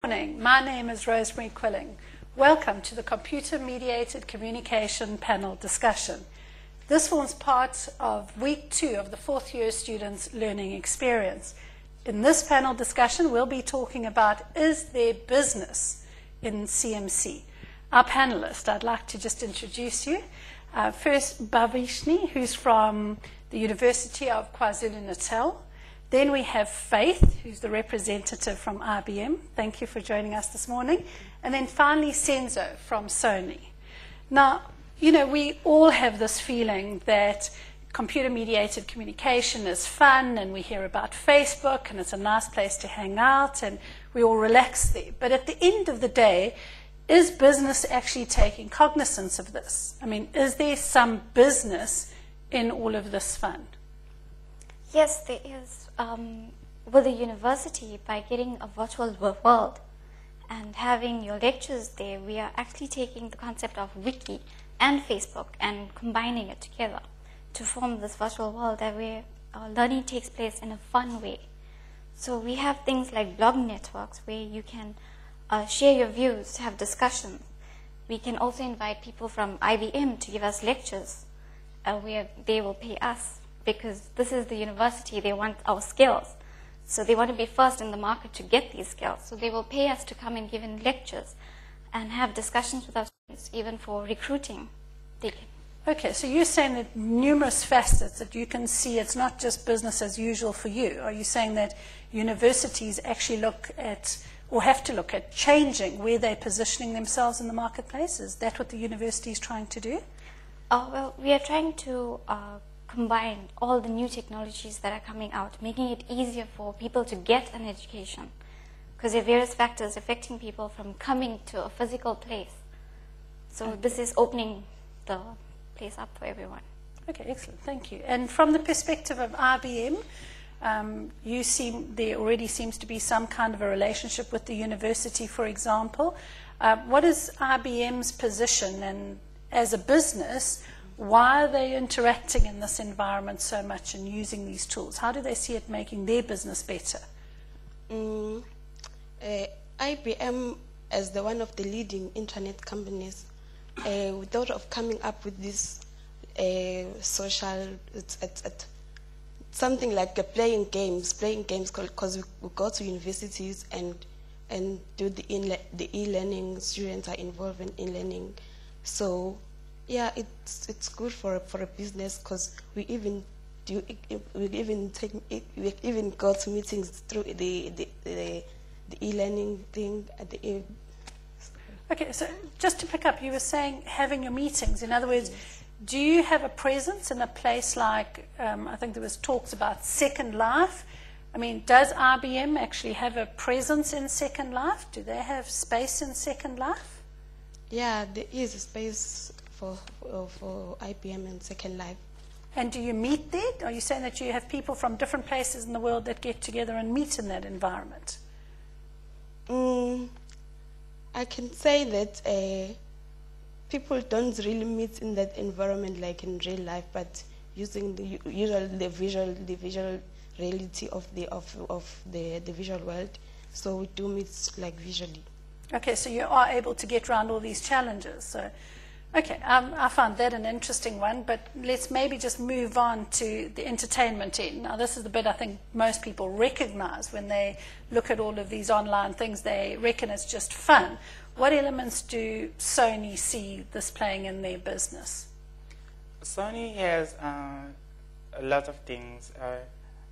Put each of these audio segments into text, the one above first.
morning. My name is Rosemary Quilling. Welcome to the Computer Mediated Communication panel discussion. This forms part of week 2 of the 4th year students' learning experience. In this panel discussion, we'll be talking about, is there business in CMC? Our panelists, I'd like to just introduce you. First, Bhavishni, who's from the University of KwaZulu-Natal. Then we have Faith, who's the representative from IBM. Thank you for joining us this morning. And then finally, Senzo from Sony. Now, you know, we all have this feeling that computer-mediated communication is fun, and we hear about Facebook, and it's a nice place to hang out, and we all relax there. But at the end of the day, is business actually taking cognizance of this? I mean, is there some business in all of this fun? Yes, there is. With the university, by getting a virtual world and having your lectures there, we are actually taking the concept of Wiki and Facebook and combining it together to form this virtual world that where learning takes place in a fun way. So we have things like blog networks where you can share your views, have discussions. We can also invite people from IBM to give us lectures where they will pay us, because this is the university, they want our skills. So they want to be first in the market to get these skills. So they will pay us to come and give in lectures and have discussions with our students, even for recruiting. Okay, so you're saying that numerous facets that you can see, it's not just business as usual for you. Are you saying that universities actually look at, or have to look at, changing where they're positioning themselves in the marketplace? Is that what the university is trying to do? Well, we are trying to combine all the new technologies that are coming out, making it easier for people to get an education, because there are various factors affecting people from coming to a physical place. So this is opening the place up for everyone. Okay, excellent, thank you. And from the perspective of IBM, there already seems to be some kind of a relationship with the university, for example. What is IBM's position, and as a business, why are they interacting in this environment so much and using these tools? How do they see it making their business better? IBM, as one of the leading internet companies, we thought of coming up with this social, something like playing games because we go to universities and do the e-learning. Students are involved in e-learning. So yeah, it's good for a business, because we even go to meetings through the e-learning thing at the. Okay, so just to pick up, you were saying having your meetings. In other words, do you have a presence in a place like, I think there was talks about Second Life? I mean, does IBM actually have a presence in Second Life? Do they have space in Second Life? Yeah, there is a space for IBM and Second Life. And do you meet there? Are you saying that you have people from different places in the world that get together and meet in that environment? I can say that people don't really meet in that environment like in real life, but using the visual reality of the visual world. So we do meet like visually. Okay, so you are able to get around all these challenges. So, okay, I found that an interesting one, but let's maybe just move on to the entertainment end. Now, this is the bit I think most people recognize when they look at all of these online things. They reckon it's just fun. What elements do Sony see this playing in their business? Sony has a lot of things.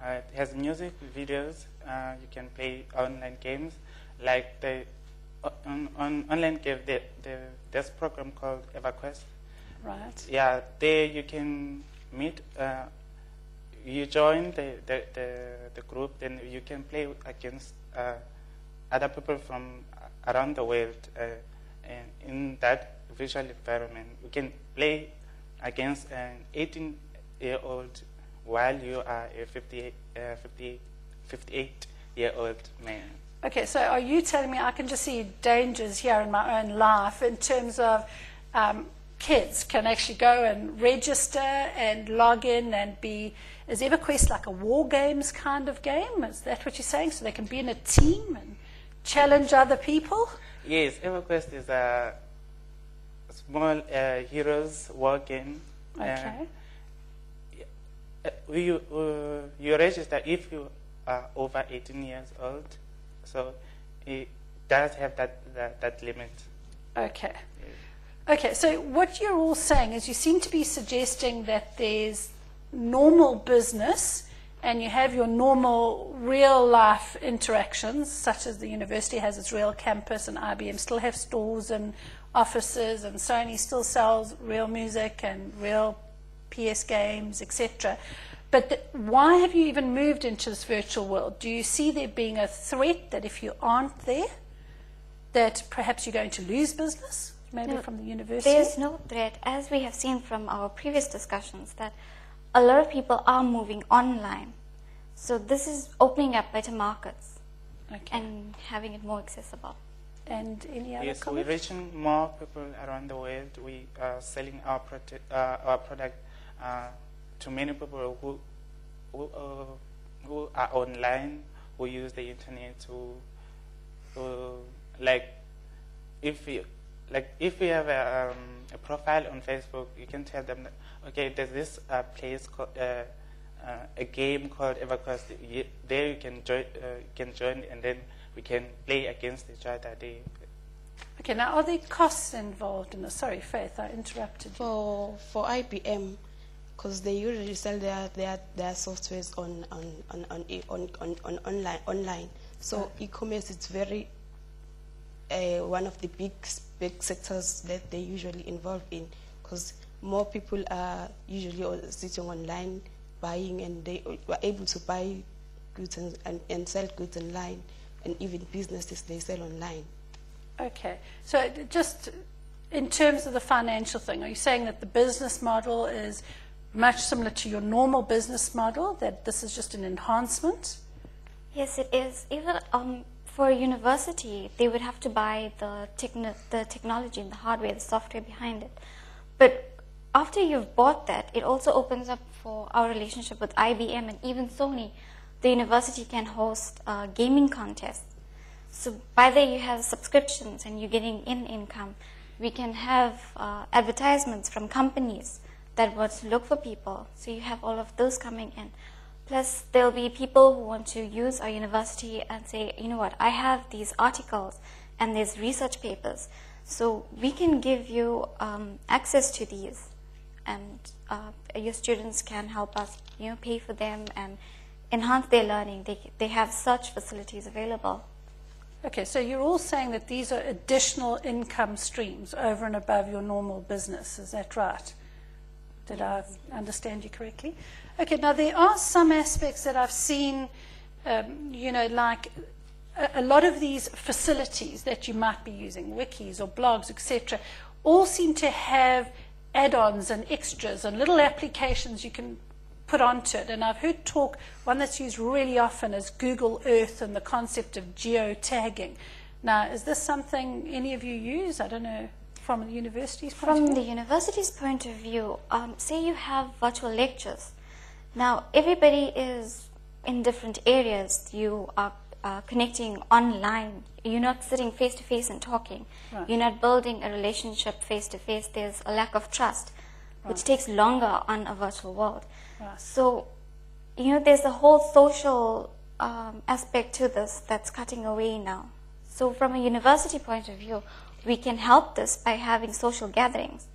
It has music videos. You can play online games, like on online game. There's a program called EverQuest. Right. Yeah, there you can meet. You join the group, then you can play against other people from around the world. And in that visual environment, we can play against an 18-year-old while you are a 58-year-old man. Okay, so are you telling me I can just see dangers here in my own life in terms of kids can actually go and register and log in and be, is EverQuest like a war games kind of game? Is that what you're saying? So they can be in a team and challenge other people? Yes, EverQuest is a small heroes war game. Okay. You register if you are over 18 years old, so it does have that limit. Okay. Okay, so what you're all saying is you seem to be suggesting that there's normal business and you have your normal real life interactions, such as the university has its real campus and IBM still have stores and offices and Sony still sells real music and real PS games, etc. But why have you even moved into this virtual world? Do you see there being a threat that if you aren't there, that perhaps you're going to lose business, maybe from the university? There's no threat, as we have seen from our previous discussions, that a lot of people are moving online. So this is opening up better markets and having it more accessible. And any other Yes, comments? we're reaching more people around the world. We are selling our product to many people who are online, who use the internet to like if you have a profile on Facebook, you can tell them that, okay, there's this place called a game called EverQuest. There you can join, and then we can play against each other. Okay, now are there costs involved in this? Sorry, Faith, I interrupted you. For IBM, because they usually sell their softwares on online. So e-commerce is very one of the big sectors that they usually involve in, because more people are usually sitting online buying, and they are able to buy goods and sell goods online, and even businesses they sell online. Okay, so just in terms of the financial thing, are you saying that the business model is much similar to your normal business model, that this is just an enhancement? Yes, it is. Even for a university, they would have to buy the technology and the hardware, the software behind it. But after you've bought that, it also opens up for our relationship with IBM and even Sony. The university can host gaming contests. So by there you have subscriptions and you're getting in-income. We can have advertisements from companies that want to look for people. So you have all of those coming in. Plus, there'll be people who want to use our university and say, you know what, I have these articles and there's research papers. So we can give you access to these, and your students can help us, pay for them and enhance their learning. They have such facilities available. Okay, so you're all saying that these are additional income streams over and above your normal business. Is that right? Did I understand you correctly? Okay, now there are some aspects that I've seen, like a lot of these facilities that you might be using, wikis or blogs, etc., all seem to have add-ons and extras and little applications you can put onto it. And I've heard talk, one that's used really often is Google Earth and the concept of geotagging. Now, is this something any of you use? I don't know, from the university's point of view? From the university's point of view, say you have virtual lectures. Now, everybody is in different areas. You are connecting online. You're not sitting face-to-face and talking. Right. You're not building a relationship face-to-face. There's a lack of trust, which takes longer on a virtual world. Right. So, there's a whole social aspect to this that's cutting away now. So from a university point of view, we can help this by having social gatherings.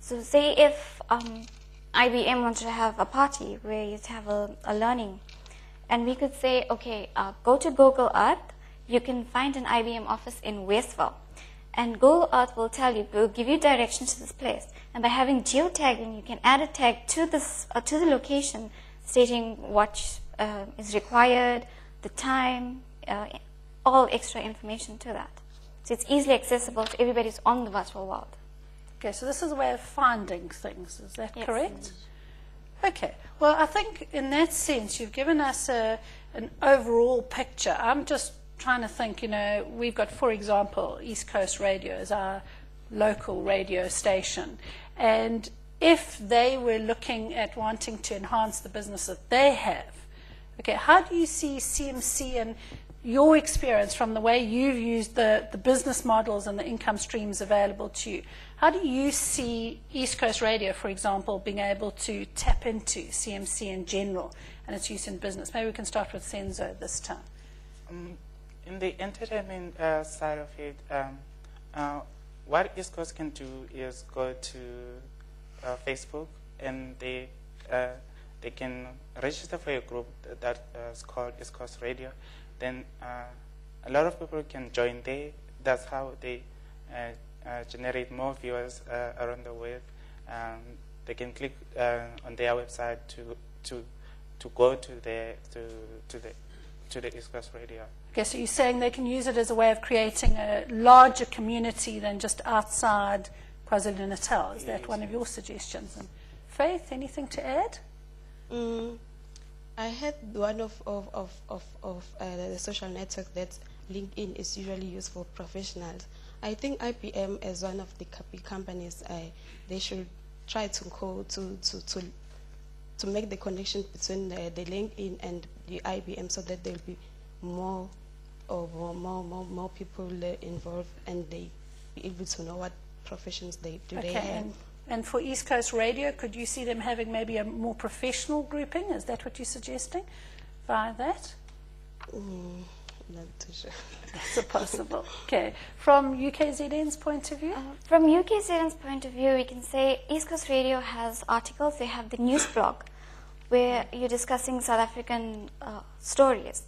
So say if IBM wants to have a party where you have a learning, and we could say, okay, go to Google Earth. You can find an IBM office in Westville. And Google Earth will tell you, will give you directions to this place. And by having geotagging, you can add a tag to this to the location, stating what is required, the time, all extra information to that. So it's easily accessible to everybody who's on the virtual world. Okay, so this is a way of finding things. Is that Yes. correct? Okay. Well, I think in that sense, you've given us an overall picture. I'm just trying to think, we've got, for example, East Coast Radio as our local radio station. And if they were looking at wanting to enhance the business that they have, okay, how do you see CMC and, your experience from the way you've used the business models and the income streams available to you, how do you see East Coast Radio, for example, being able to tap into CMC in general and its use in business? Maybe we can start with Senzo this time. In the entertainment side of it, what East Coast can do is go to Facebook, and they can register for a group that is called East Coast Radio. Then a lot of people can join there. That's how they generate more viewers around the web. They can click on their website to go to the East Coast Radio. Okay, so you're saying they can use it as a way of creating a larger community than just outside KwaZulu-Natal. Is that one of your suggestions? And Faith, anything to add? I had one of the social network that LinkedIn is usually used for professionals. I think IBM, as one of the big companies, they should try to go to make the connection between the LinkedIn and the IBM, so that there'll be more people involved, and they be able to know what professions they have. And for East Coast Radio, could you see them having maybe a more professional grouping? Is that what you're suggesting via that? Not too sure. That's possible. Okay. From UKZN's point of view? From UKZN's point of view, we can say East Coast Radio has articles. They have the news blog, where you're discussing South African stories.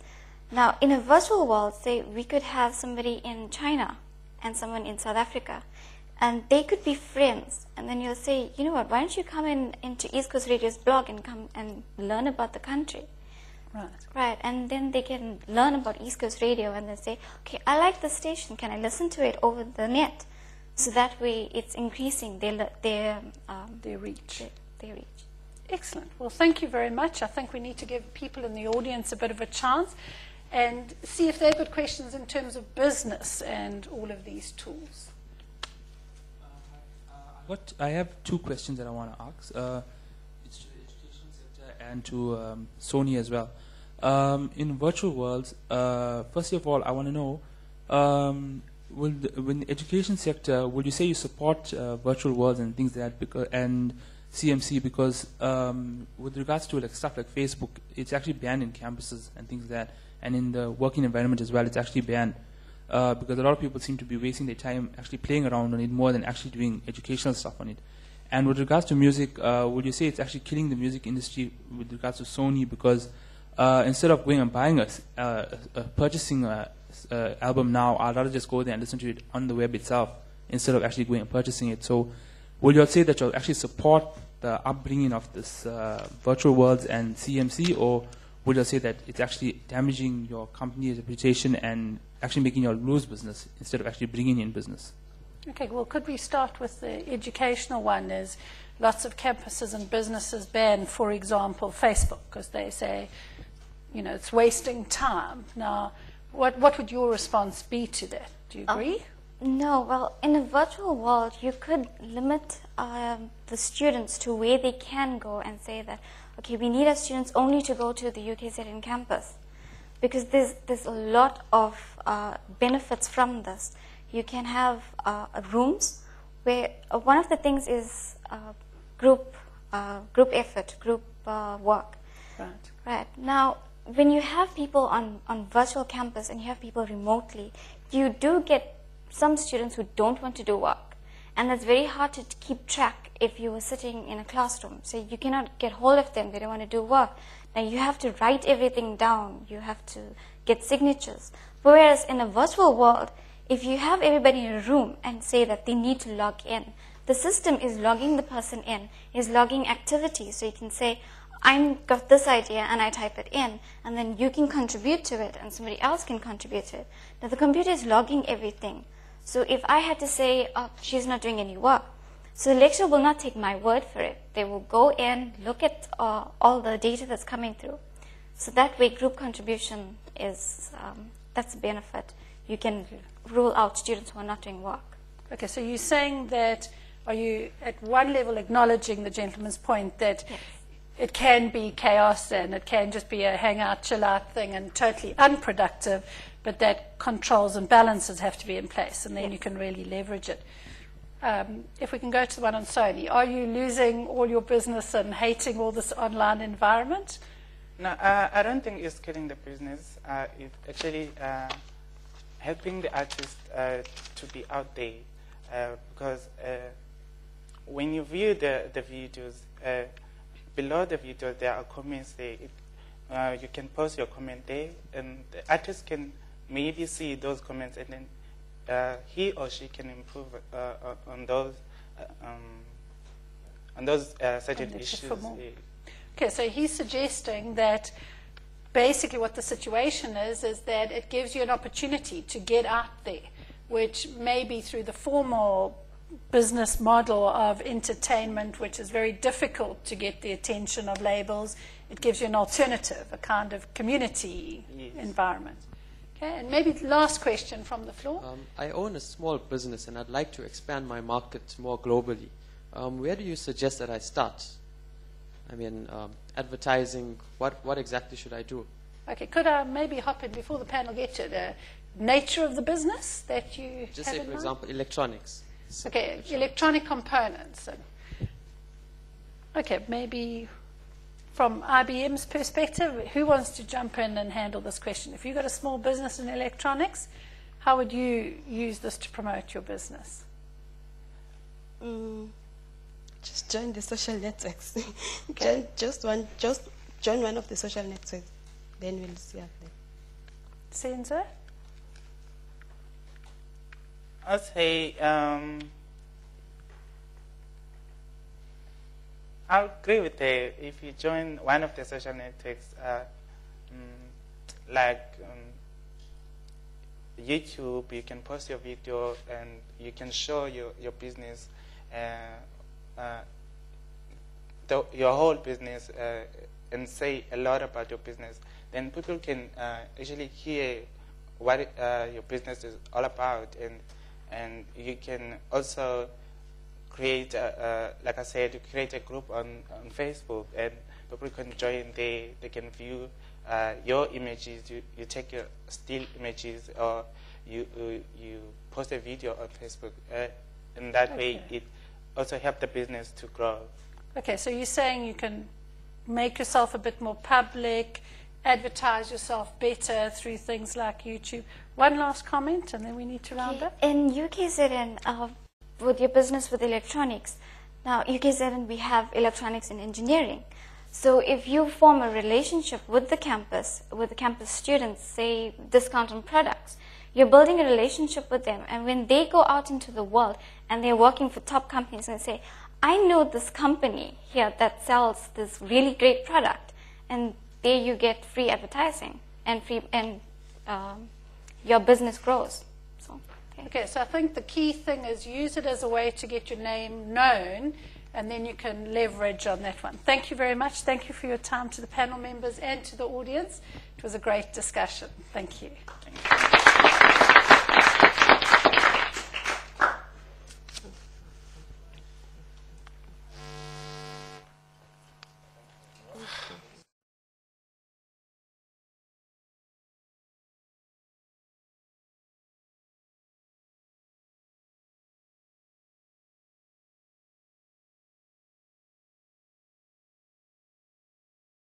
Now, in a virtual world, say we could have somebody in China and someone in South Africa, and they could be friends. And then you'll say, you know what, why don't you come into East Coast Radio's blog and come and learn about the country? Right. Right, and then they can learn about East Coast Radio and then say, okay, I like the station, can I listen to it over the net? So that way it's increasing their reach. Their reach. Excellent. Well, thank you very much. I think we need to give people in the audience a bit of a chance and see if they've got questions in terms of business and all of these tools. I have two questions that I want to ask. It's to the education sector and to Sony as well. In virtual worlds, first of all, I want to know, in the education sector, would you say you support virtual worlds and things like that, and CMC, because with regards to stuff like Facebook, it's actually banned in campuses and things like that, and in the working environment as well, it's actually banned. Because a lot of people seem to be wasting their time actually playing around on it more than actually doing educational stuff on it. And with regards to music, would you say it's actually killing the music industry with regards to Sony? Because instead of going and buying purchasing an album now, I'd rather just go there and listen to it on the web itself instead of actually going and purchasing it. So would you say that you'll actually support the upbringing of this virtual worlds and CMC, or would you say that it's actually damaging your company's reputation and actually making you lose business instead of actually bringing in business? Okay, well, could we start with the educational one? Is lots of campuses and businesses ban, for example, Facebook, because they say, it's wasting time. Now, what would your response be to that? Do you agree? No, well, in a virtual world, you could limit the students to where they can go and say that, okay, we need our students only to go to the UKZN campus, because there's a lot of benefits from this. You can have rooms where one of the things is group effort, group work. Right. Right. Now, when you have people on virtual campus and you have people remotely, you do get some students who don't want to do work. And that's very hard to keep track if you were sitting in a classroom. So you cannot get hold of them. They don't want to do work. Now you have to write everything down. You have to get signatures. Whereas in a virtual world, if you have everybody in a room and say that they need to log in, the system is logging the person in, is logging activities. So you can say, I've got this idea, and I type it in, and then you can contribute to it, and somebody else can contribute to it. Now the computer is logging everything. So if I had to say, oh, she's not doing any work, so the lecturer will not take my word for it. They will go in, look at all the data that's coming through. So that way group contribution is, that's a benefit. You can rule out students who are not doing work. Okay, so you're saying that, are you at one level acknowledging the gentleman's point that yes, it can be chaos and it can just be a hang-out, chill-out thing and totally unproductive, but that controls and balances have to be in place, and then you can really leverage it. If we can go to the one on Sony, are you losing all your business and hating all this online environment? No, I don't think it's killing the business. It's actually helping the artist to be out there, because when you view the videos, below the video there are comments there. You can post your comment there, and the artist can maybe see those comments, and then he or she can improve on those certain issues. Okay, so he's suggesting that basically what the situation is that it gives you an opportunity to get out there, which maybe through the formal business model of entertainment, which is very difficult to get the attention of labels, it gives you an alternative, a kind of community environment. Okay, and maybe the last question from the floor. I own a small business and I'd like to expand my market more globally. Where do you suggest that I start? I mean, advertising, what exactly should I do? Okay, could I maybe hop in before the panel get to the nature of the business that you Just have say, in for mind? example, electronics. Okay, electronic components. Okay, maybe from IBM's perspective, who wants to jump in and handle this question? If you've got a small business in electronics, how would you use this to promote your business? Just join the social networks. Okay. just join one of the social networks. Then we'll see after. Senzo? I'll say I agree with that. If you join one of the social networks, like YouTube, you can post your video and you can show your business, your whole business, and say a lot about your business. Then people can actually hear what your business is all about, and you can also create, like I said, create a group on Facebook, and people can join. They can view your images. You take your still images, or you post a video on Facebook. In that way, it also helps the business to grow. Okay, so you're saying you can make yourself a bit more public, advertise yourself better through things like YouTube. One last comment, and then we need to round up. In UKZN, with your business with electronics, now UKZN, we have electronics and engineering. So if you form a relationship with the campus students, say discount on products, you're building a relationship with them, and when they go out into the world and they're working for top companies and say, I know this company here that sells this really great product, and there you get free advertising and your business grows. So, okay, so I think the key thing is use it as a way to get your name known, and then you can leverage on that one. Thank you very much. Thank you for your time to the panel members and to the audience. It was a great discussion. Thank you. Thank you.